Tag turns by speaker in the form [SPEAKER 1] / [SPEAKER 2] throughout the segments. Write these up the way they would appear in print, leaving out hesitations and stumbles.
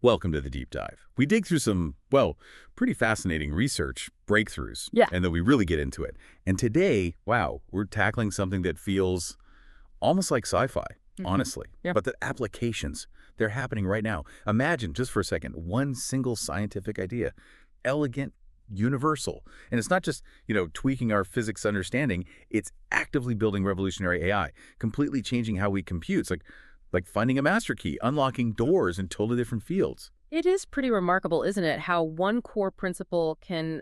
[SPEAKER 1] Welcome to the deep dive. We dig through some, well, pretty fascinating research breakthroughs,
[SPEAKER 2] Yeah.
[SPEAKER 1] and then we really get into it. And today, wow, we're tackling something that feels almost like sci-fi,
[SPEAKER 2] hmm
[SPEAKER 1] honestly.
[SPEAKER 2] Yeah.
[SPEAKER 1] But the applications, they're happening right now. Imagine, just for a second, one single scientific idea, elegant, universal. And it's not just, tweaking our physics understanding, it's actively building revolutionary AI, completely changing how we compute. It's like finding a master key, unlocking doors in totally different fields.
[SPEAKER 2] It is pretty remarkable, isn't it, how one core principle can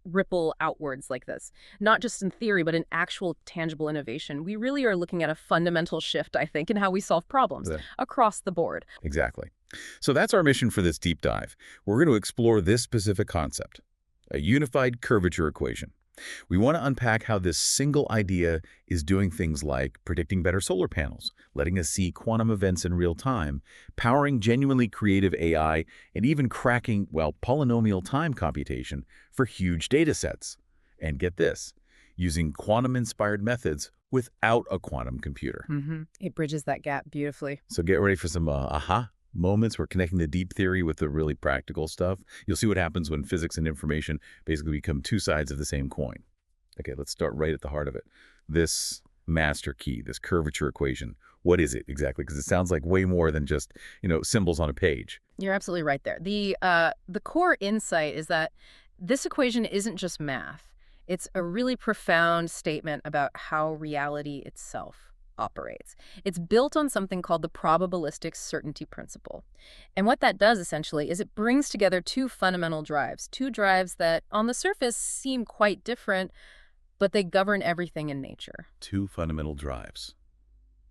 [SPEAKER 2] ripple outwards like this. Not just in theory, but in actual tangible innovation. We really are looking at a fundamental shift, I think, in how we solve problems
[SPEAKER 1] Yeah.
[SPEAKER 2] across the board.
[SPEAKER 1] Exactly. So that's our mission for this deep dive. We're going to explore this specific concept, a unified curvature equation. We want to unpack how this single idea is doing things like predicting better solar panels, letting us see quantum events in real time, powering genuinely creative AI, and even cracking, well, polynomial time computation for huge data sets. And get this, using quantum-inspired methods without a quantum computer.
[SPEAKER 2] It bridges that gap beautifully.
[SPEAKER 1] So get ready for some aha moments. We're connecting the deep theory with the really practical stuff. You'll see what happens when physics and information basically become two sides of the same coin. Okay, let's start right at the heart of it. This master key, this curvature equation, what is it exactly? Because it sounds like way more than just, symbols on a page.
[SPEAKER 2] You're absolutely right there. The core insight is that this equation isn't just math. It's a really profound statement about how reality itself operates. It's built on something called the probabilistic certainty principle. And what that does essentially is it brings together two drives that on the surface seem quite different, but they govern everything in nature.
[SPEAKER 1] Two fundamental drives.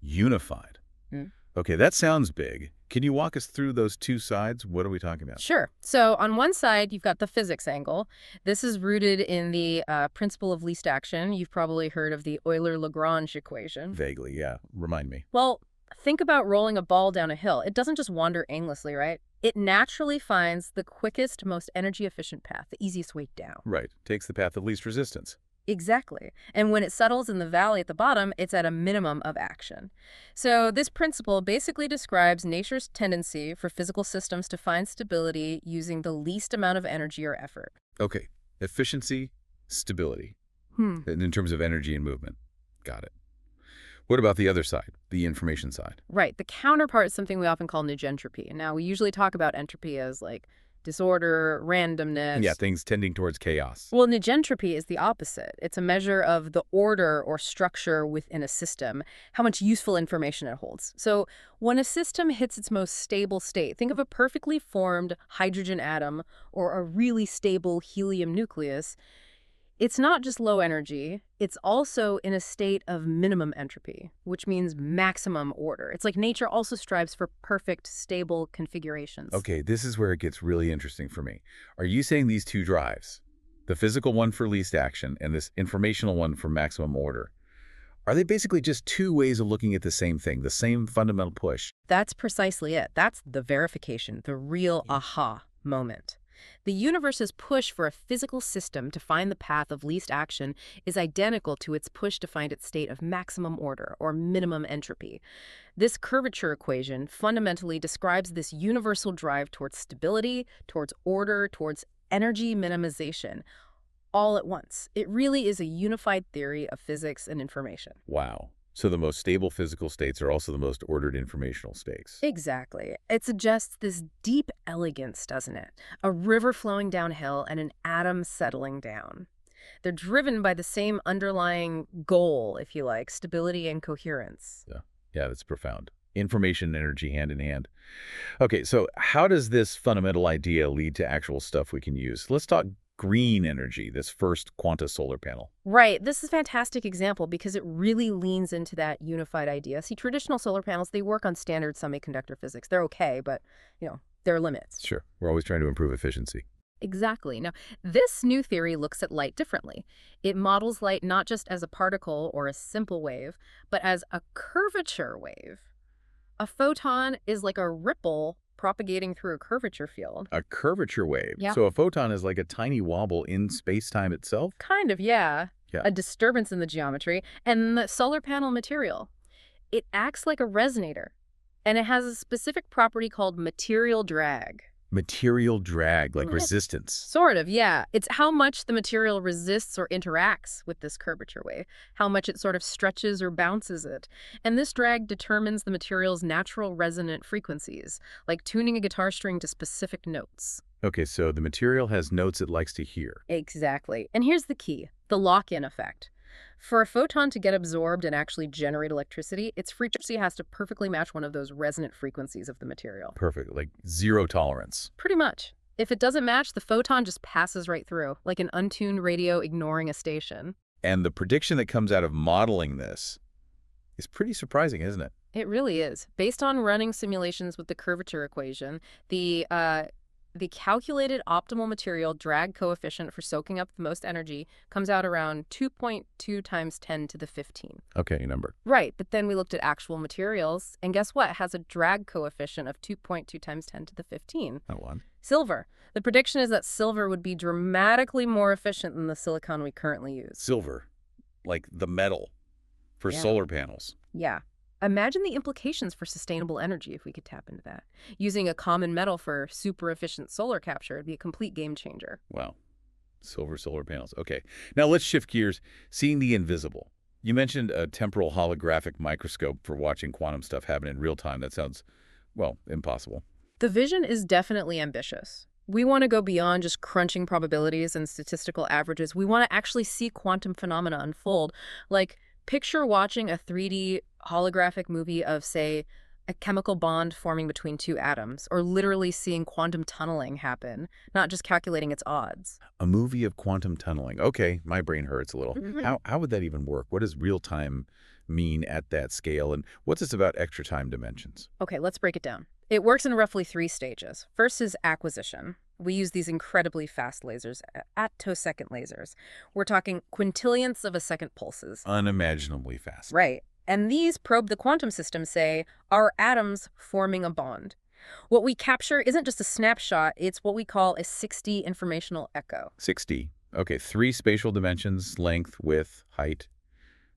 [SPEAKER 1] Unified.
[SPEAKER 2] Mm.
[SPEAKER 1] Okay, that sounds big. Can you walk us through those two sides? What are we talking about?
[SPEAKER 2] Sure. So on one side, you've got the physics angle. This is rooted in the principle of least action. You've probably heard of the Euler-Lagrange equation.
[SPEAKER 1] Vaguely, yeah. Remind me.
[SPEAKER 2] Well, think about rolling a ball down a hill. It doesn't just wander aimlessly, right? It naturally finds the quickest, most energy-efficient path, the easiest way down.
[SPEAKER 1] Right. Takes the path of least resistance.
[SPEAKER 2] Exactly. And when it settles in the valley at the bottom, it's at a minimum of action. So this principle basically describes nature's tendency for physical systems to find stability using the least amount of energy or effort.
[SPEAKER 1] Okay. Efficiency, stability, in terms of energy and movement. Got it. What about the other side, the information side?
[SPEAKER 2] Right. The counterpart is something we often call negentropy. Now, we usually talk about entropy as like disorder, randomness.
[SPEAKER 1] Yeah, things tending towards chaos.
[SPEAKER 2] Well, negentropy is the opposite. It's a measure of the order or structure within a system, how much useful information it holds. So when a system hits its most stable state, think of a perfectly formed hydrogen atom or a really stable helium nucleus. It's not just low energy, it's also in a state of minimum entropy, which means maximum order. It's like nature also strives for perfect, stable configurations.
[SPEAKER 1] Okay, this is where it gets really interesting for me. Are you saying these two drives, the physical one for least action and this informational one for maximum order, are they basically just two ways of looking at the same thing, the same fundamental push?
[SPEAKER 2] That's precisely it. That's the verification, the real aha moment. The universe's push for a physical system to find the path of least action is identical to its push to find its state of maximum order or minimum entropy. This curvature equation fundamentally describes this universal drive towards stability, towards order, towards energy minimization, all at once. It really is a unified theory of physics and information.
[SPEAKER 1] Wow. So the most stable physical states are also the most ordered informational states.
[SPEAKER 2] Exactly. It suggests this deep elegance, doesn't it? A river flowing downhill and an atom settling down. They're driven by the same underlying goal, if you like, stability and coherence.
[SPEAKER 1] Yeah, that's profound. Information and energy hand in hand. Okay, so how does this fundamental idea lead to actual stuff we can use? Let's talk green energy, this first Quanta solar panel.
[SPEAKER 2] Right. This is a fantastic example because it really leans into that unified idea. See, traditional solar panels, they work on standard semiconductor physics. They're okay, but, there are limits.
[SPEAKER 1] Sure, we're always trying to improve efficiency.
[SPEAKER 2] Exactly. Now, this new theory looks at light differently. It models light not just as a particle or a simple wave, but as a curvature wave. A photon is like a ripple propagating through a curvature field.
[SPEAKER 1] A curvature wave.
[SPEAKER 2] Yeah.
[SPEAKER 1] So a photon is like a tiny wobble in space-time itself?
[SPEAKER 2] Kind of, yeah.
[SPEAKER 1] Yeah.
[SPEAKER 2] A disturbance in the geometry. And the solar panel material, it acts like a resonator. And it has a specific property called material drag.
[SPEAKER 1] Material drag, like
[SPEAKER 2] Yeah.
[SPEAKER 1] resistance.
[SPEAKER 2] Sort of, yeah. It's how much the material resists or interacts with this curvature wave, how much it sort of stretches or bounces it. And this drag determines the material's natural resonant frequencies, like tuning a guitar string to specific notes.
[SPEAKER 1] Okay, so the material has notes it likes to hear.
[SPEAKER 2] Exactly. And here's the key, the lock-in effect. For a photon to get absorbed and actually generate electricity, its frequency has to perfectly match one of those resonant frequencies of the material.
[SPEAKER 1] Perfect, like zero tolerance.
[SPEAKER 2] Pretty much. If it doesn't match, the photon just passes right through, like an untuned radio ignoring a station.
[SPEAKER 1] And the prediction that comes out of modeling this is pretty surprising, isn't it?
[SPEAKER 2] It really is. Based on running simulations with the curvature equation, the calculated optimal material drag coefficient for soaking up the most energy comes out around 2.2 times 10 to the 15.
[SPEAKER 1] Okay, number.
[SPEAKER 2] Right, but then we looked at actual materials, and guess what? It has a drag coefficient of 2.2 times 10 to the 15.
[SPEAKER 1] That one.
[SPEAKER 2] Silver. The prediction is that silver would be dramatically more efficient than the silicon we currently use.
[SPEAKER 1] Silver, like the metal for
[SPEAKER 2] Yeah.
[SPEAKER 1] solar panels.
[SPEAKER 2] Yeah. Imagine the implications for sustainable energy if we could tap into that. Using a common metal for super efficient solar capture would be a complete game changer.
[SPEAKER 1] Wow. Silver solar panels. Okay. Now let's shift gears. Seeing the invisible. You mentioned a temporal holographic microscope for watching quantum stuff happen in real time. That sounds, well, impossible.
[SPEAKER 2] The vision is definitely ambitious. We want to go beyond just crunching probabilities and statistical averages. We want to actually see quantum phenomena unfold. Like, picture watching a 3D holographic movie of, say, a chemical bond forming between two atoms, or literally seeing quantum tunneling happen, not just calculating its odds.
[SPEAKER 1] A movie of quantum tunneling. Okay, my brain hurts a little.
[SPEAKER 2] Mhm.
[SPEAKER 1] How would that even work? What does real time mean at that scale? And what's this about extra time dimensions?
[SPEAKER 2] Okay, let's break it down. It works in roughly 3 stages. First is acquisition. We use these incredibly fast lasers, attosecond lasers. We're talking quintillionths of a second pulses.
[SPEAKER 1] Unimaginably fast.
[SPEAKER 2] Right. And these probe the quantum system, say, are atoms forming a bond. What we capture isn't just a snapshot, it's what we call a 6D informational echo.
[SPEAKER 1] 6D. Okay, 3 spatial dimensions, length, width, height.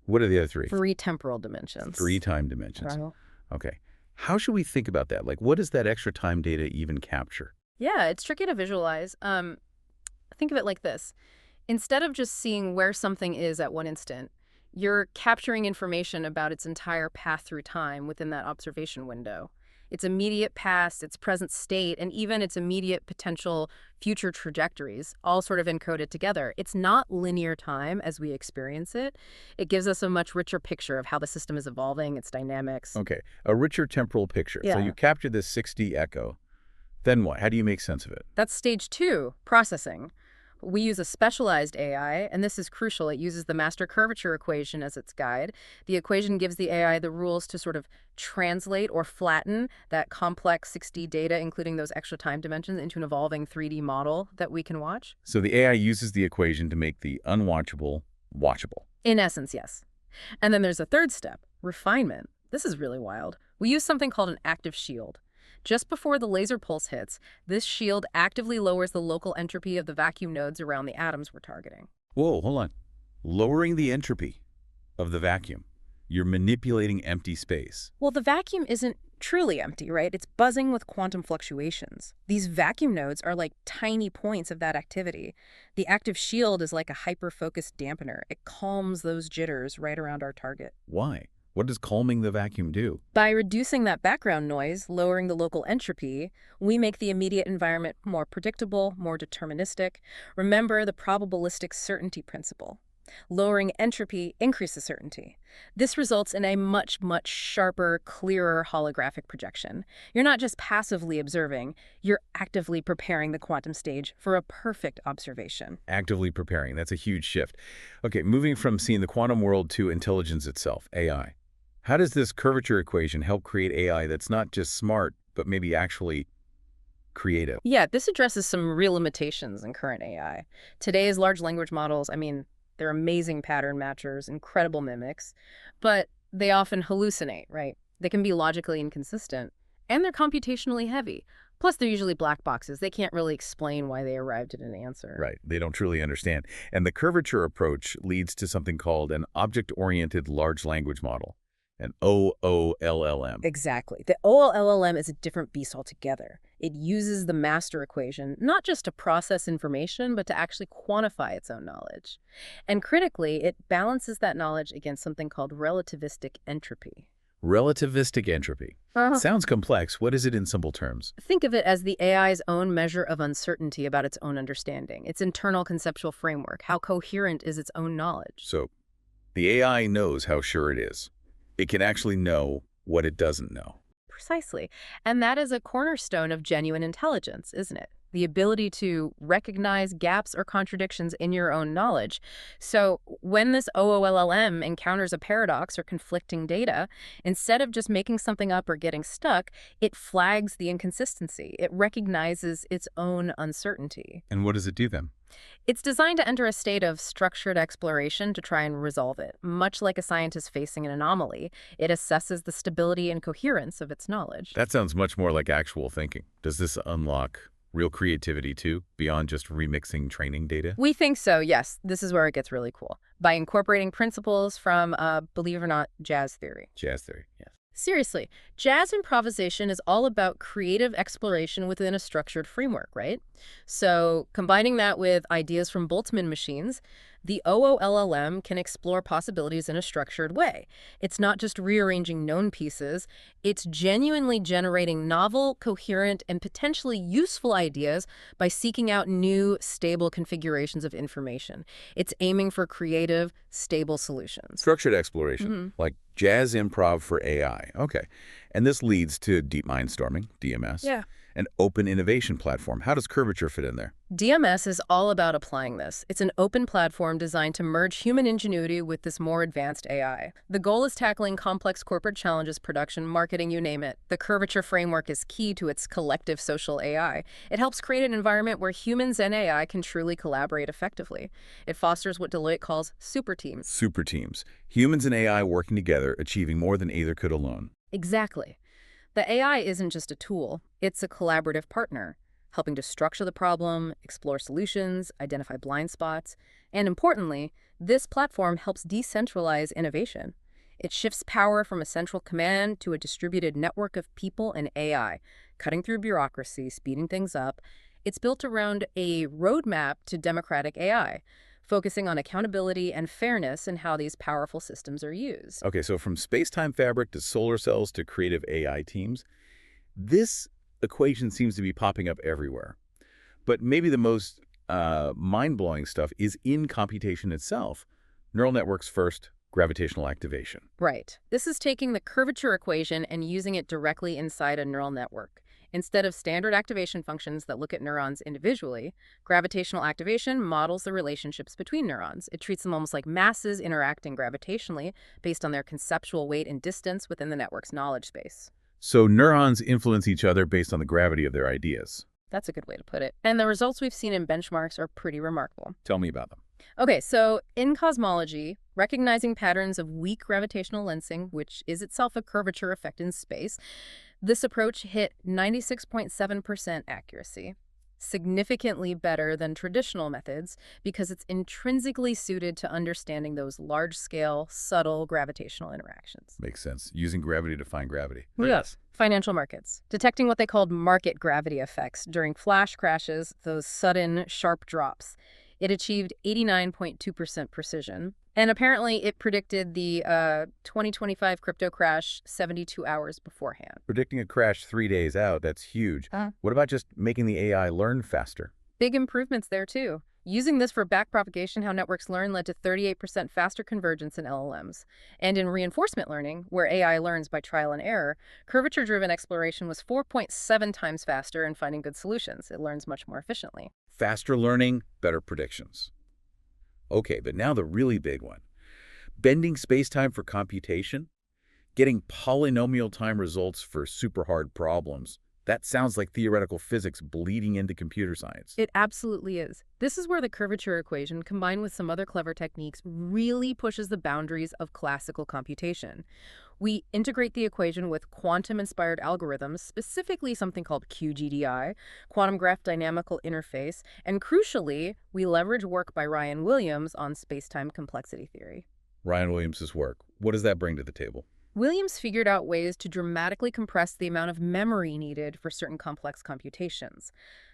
[SPEAKER 1] What are the other 3?
[SPEAKER 2] 3 temporal dimensions.
[SPEAKER 1] 3 time dimensions.
[SPEAKER 2] Right.
[SPEAKER 1] Okay. How should we think about that? Like, what does that extra time data even capture?
[SPEAKER 2] Yeah, it's tricky to visualize. Think of it like this. Instead of just seeing where something is at one instant, you're capturing information about its entire path through time within that observation window. Its immediate past, its present state, and even its immediate potential future trajectories, all sort of encoded together. It's not linear time as we experience it. It gives us a much richer picture of how the system is evolving, its dynamics.
[SPEAKER 1] Okay, a richer temporal picture. So
[SPEAKER 2] Yeah.
[SPEAKER 1] you capture this 6D echo. Then what? How do you make sense of it?
[SPEAKER 2] That's stage 2, processing. We use a specialized AI, and this is crucial. It uses the master curvature equation as its guide. The equation gives the AI the rules to sort of translate or flatten that complex 6D data, including those extra time dimensions, into an evolving 3D model that we can watch.
[SPEAKER 1] So the AI uses the equation to make the unwatchable watchable.
[SPEAKER 2] In essence, yes. And then there's a third step, refinement. This is really wild. We use something called an active shield. Just before the laser pulse hits, this shield actively lowers the local entropy of the vacuum nodes around the atoms we're targeting.
[SPEAKER 1] Whoa, hold on. Lowering the entropy of the vacuum. You're manipulating empty space.
[SPEAKER 2] Well, the vacuum isn't truly empty, right? It's buzzing with quantum fluctuations. These vacuum nodes are like tiny points of that activity. The active shield is like a hyper-focused dampener. It calms those jitters right around our target.
[SPEAKER 1] Why? What does calming the vacuum do?
[SPEAKER 2] By reducing that background noise, lowering the local entropy, we make the immediate environment more predictable, more deterministic. Remember the probabilistic certainty principle. Lowering entropy increases certainty. This results in a much, much sharper, clearer holographic projection. You're not just passively observing, you're actively preparing the quantum stage for a perfect observation.
[SPEAKER 1] Actively preparing. That's a huge shift. Okay, moving from seeing the quantum world to intelligence itself, AI. How does this curvature equation help create AI that's not just smart, but maybe actually creative?
[SPEAKER 2] Yeah, this addresses some real limitations in current AI. Today's large language models, they're amazing pattern matchers, incredible mimics, but they often hallucinate, right? They can be logically inconsistent, and they're computationally heavy. Plus, they're usually black boxes. They can't really explain why they arrived at an answer.
[SPEAKER 1] Right, they don't truly understand. And the curvature approach leads to something called an object-oriented large language model. An OOLLM.
[SPEAKER 2] Exactly. The OLLM is a different beast altogether. It uses the master equation not just to process information, but to actually quantify its own knowledge. And critically, it balances that knowledge against something called relativistic entropy.
[SPEAKER 1] Relativistic entropy.
[SPEAKER 2] Uh-huh.
[SPEAKER 1] Sounds complex. What is it in simple terms?
[SPEAKER 2] Think of it as the AI's own measure of uncertainty about its own understanding, its internal conceptual framework. How coherent is its own knowledge?
[SPEAKER 1] So, the AI knows how sure it is. It can actually know what it doesn't know.
[SPEAKER 2] Precisely. And that is a cornerstone of genuine intelligence, isn't it? The ability to recognize gaps or contradictions in your own knowledge. So when this OOLLM encounters a paradox or conflicting data, instead of just making something up or getting stuck, it flags the inconsistency. It recognizes its own uncertainty.
[SPEAKER 1] And what does it do then?
[SPEAKER 2] It's designed to enter a state of structured exploration to try and resolve it. Much like a scientist facing an anomaly, it assesses the stability and coherence of its knowledge.
[SPEAKER 1] That sounds much more like actual thinking. Does this unlock real creativity too, beyond just remixing training data?
[SPEAKER 2] We think so, yes. This is where it gets really cool. By incorporating principles from, believe it or not, jazz theory.
[SPEAKER 1] Jazz theory, yes.
[SPEAKER 2] Seriously, jazz improvisation is all about creative exploration within a structured framework, right? So combining that with ideas from Boltzmann machines, the OOLLM can explore possibilities in a structured way. It's not just rearranging known pieces, it's genuinely generating novel, coherent, and potentially useful ideas by seeking out new, stable configurations of information. It's aiming for creative, stable solutions.
[SPEAKER 1] Structured exploration, like jazz improv for AI. Okay. And this leads to deep mind storming, DMS.
[SPEAKER 2] Yeah.
[SPEAKER 1] An open innovation platform. How does Curvature fit in there?
[SPEAKER 2] DMS is all about applying this. It's an open platform designed to merge human ingenuity with this more advanced AI. The goal is tackling complex corporate challenges, production, marketing, you name it. The Curvature framework is key to its collective social AI. It helps create an environment where humans and AI can truly collaborate effectively. It fosters what Deloitte calls super teams.
[SPEAKER 1] Super teams. Humans and AI working together, achieving more than either could alone.
[SPEAKER 2] Exactly. The AI isn't just a tool, it's a collaborative partner, helping to structure the problem, explore solutions, identify blind spots, and importantly, this platform helps decentralize innovation. It shifts power from a central command to a distributed network of people and AI, cutting through bureaucracy, speeding things up. It's built around a roadmap to democratic AI, focusing on accountability and fairness in how these powerful systems are used.
[SPEAKER 1] Okay, so from space-time fabric to solar cells to creative AI teams, this equation seems to be popping up everywhere. But maybe the most mind-blowing stuff is in computation itself. Neural networks first, gravitational activation.
[SPEAKER 2] Right. This is taking the curvature equation and using it directly inside a neural network. Instead of standard activation functions that look at neurons individually, gravitational activation models the relationships between neurons. It treats them almost like masses interacting gravitationally based on their conceptual weight and distance within the network's knowledge space.
[SPEAKER 1] So neurons influence each other based on the gravity of their ideas.
[SPEAKER 2] That's a good way to put it. And the results we've seen in benchmarks are pretty remarkable.
[SPEAKER 1] Tell me about them.
[SPEAKER 2] Okay, so in cosmology, recognizing patterns of weak gravitational lensing, which is itself a curvature effect in space, this approach hit 96.7% accuracy, significantly better than traditional methods because it's intrinsically suited to understanding those large-scale, subtle gravitational interactions.
[SPEAKER 1] Makes sense. Using gravity to find gravity.
[SPEAKER 2] Yes. Financial markets, detecting what they called market gravity effects during flash crashes, those sudden, sharp drops. It achieved 89.2% precision. And apparently it predicted the 2025 crypto crash 72 hours beforehand.
[SPEAKER 1] Predicting a crash 3 days out, that's huge. What about just making the AI learn faster?
[SPEAKER 2] Big improvements there, too. Using this for backpropagation, how networks learn led to 38% faster convergence in LLMs. And in reinforcement learning, where AI learns by trial and error, curvature-driven exploration was 4.7 times faster in finding good solutions. It learns much more efficiently.
[SPEAKER 1] Faster learning, better predictions. Okay, but now the really big one. Bending space-time for computation? Getting polynomial time results for super hard problems. That sounds like theoretical physics bleeding into computer science.
[SPEAKER 2] It absolutely is. This is where the curvature equation, combined with some other clever techniques, really pushes the boundaries of classical computation. We integrate the equation with quantum-inspired algorithms, specifically something called QGDI, quantum graph dynamical interface, and crucially, we leverage work by Ryan Williams on space-time complexity theory.
[SPEAKER 1] Ryan Williams' work. What does that bring to the table?
[SPEAKER 2] Williams figured out ways to dramatically compress the amount of memory needed for certain complex computations.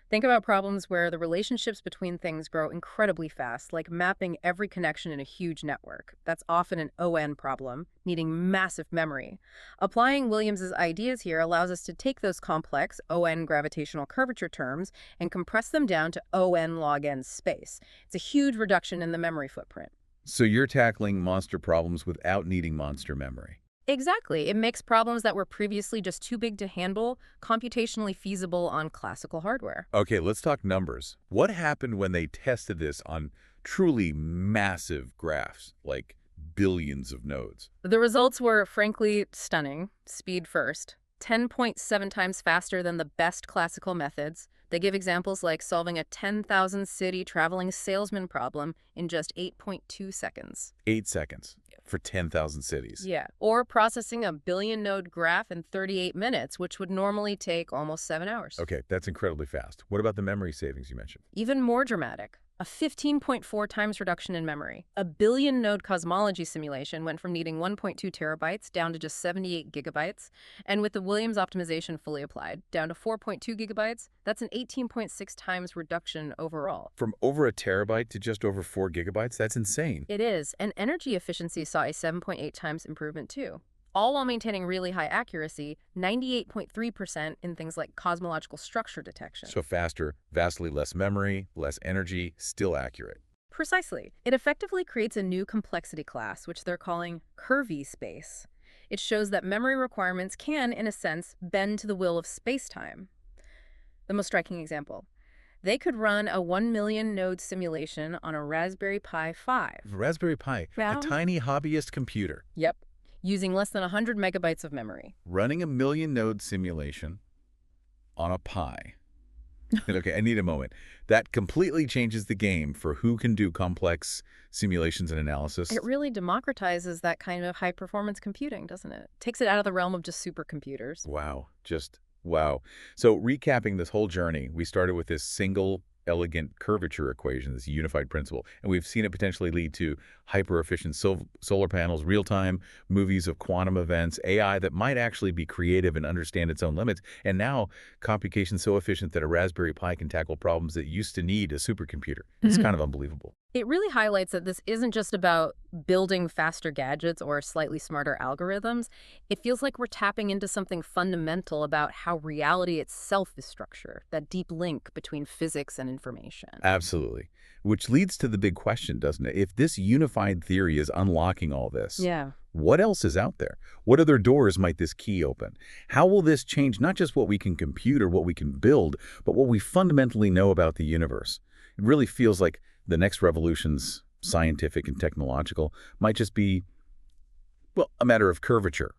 [SPEAKER 2] Think about problems where the relationships between things grow incredibly fast, like mapping every connection in a huge network. That's often an ON problem, needing massive memory. Applying Williams's ideas here allows us to take those complex ON gravitational curvature terms and compress them down to ON log n space. It's a huge reduction in the memory footprint.
[SPEAKER 1] So you're tackling monster problems without needing monster memory.
[SPEAKER 2] Exactly. It makes problems that were previously just too big to handle computationally feasible on classical hardware.
[SPEAKER 1] Okay, let's talk numbers. What happened when they tested this on truly massive graphs, like billions of nodes?
[SPEAKER 2] The results were, frankly, stunning. Speed first. 10.7 times faster than the best classical methods. They give examples like solving a 10,000 city traveling salesman problem in just 8.2 seconds.
[SPEAKER 1] 8 seconds for 10,000 cities.
[SPEAKER 2] Yeah. Or processing a billion node graph in 38 minutes, which would normally take almost 7 hours.
[SPEAKER 1] Okay, that's incredibly fast. What about the memory savings you mentioned?
[SPEAKER 2] Even more dramatic. A 15.4 times reduction in memory. A billion node cosmology simulation went from needing 1.2 terabytes down to just 78 gigabytes. And with the Williams optimization fully applied, down to 4.2 gigabytes, that's an 18.6 times reduction overall.
[SPEAKER 1] From over a terabyte to just over 4 gigabytes? That's insane.
[SPEAKER 2] It is. And energy efficiency saw a 7.8 times improvement too. All while maintaining really high accuracy, 98.3% in things like cosmological structure detection.
[SPEAKER 1] So faster, vastly less memory, less energy, still accurate.
[SPEAKER 2] Precisely. It effectively creates a new complexity class, which they're calling curvy space. It shows that memory requirements can, in a sense, bend to the will of space-time. The most striking example. They could run a 1 million node simulation on a Raspberry Pi 5.
[SPEAKER 1] Raspberry Pi, a tiny hobbyist computer.
[SPEAKER 2] Yep. Using less than 100 megabytes of memory.
[SPEAKER 1] Running a million node simulation on a Pi. Okay, I need a moment. That completely changes the game for who can do complex simulations and analysis.
[SPEAKER 2] It really democratizes that kind of high-performance computing, doesn't it? Takes it out of the realm of just supercomputers.
[SPEAKER 1] Wow, just wow. So recapping this whole journey, we started with this single elegant curvature equation, this unified principle, and we've seen it potentially lead to hyper-efficient solar panels, real-time movies of quantum events, AI that might actually be creative and understand its own limits, and now computation so efficient that a Raspberry Pi can tackle problems that used to need a supercomputer. It's kind of unbelievable.
[SPEAKER 2] It really highlights that this isn't just about building faster gadgets or slightly smarter algorithms. It feels like we're tapping into something fundamental about how reality itself is structured, that deep link between physics and information.
[SPEAKER 1] Absolutely. Which leads to the big question, doesn't it? If this unified theory is unlocking all this,
[SPEAKER 2] Yeah.
[SPEAKER 1] what else is out there? What other doors might this key open? How will this change not just what we can compute or what we can build, but what we fundamentally know about the universe? It really feels like the next revolutions, scientific and technological, might just be, well, a matter of curvature